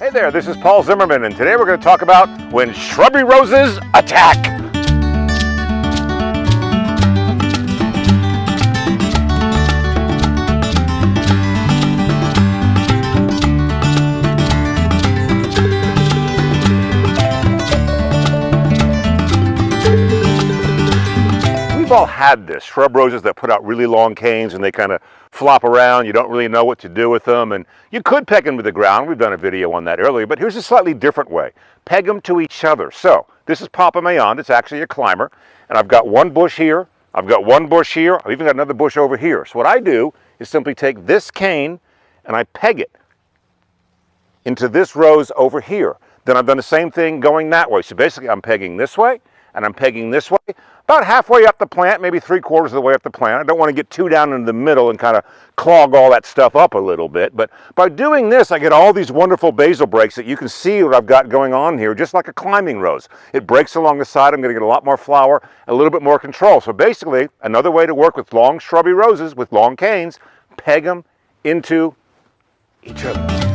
Hey there, this is Paul Zimmerman, and today we're going to talk about when shrubby roses attack. We've all had this, shrub roses that put out really long canes and they kind of flop around. You don't really know what to do with them, and you could peg them to the ground. We've done a video on that earlier, but here's a slightly different way. Peg them to each other. So this is Papa Meilland. It's actually a climber, and I've got one bush here. I've got one bush here. I've even got another bush over here. So what I do is simply take this cane and I peg it into this rose over here. Then I've done the same thing going that way. So basically I'm pegging this way and I'm pegging this way, about halfway up the plant, maybe 3/4 of the way up the plant. I don't want to get too down into the middle and kind of clog all that stuff up a little bit. But by doing this, I get all these wonderful basal breaks that you can see what I've got going on here, just like a climbing rose. It breaks along the side. I'm going to get a lot more flower, a little bit more control. So basically, another way to work with long shrubby roses with long canes, peg them into each other.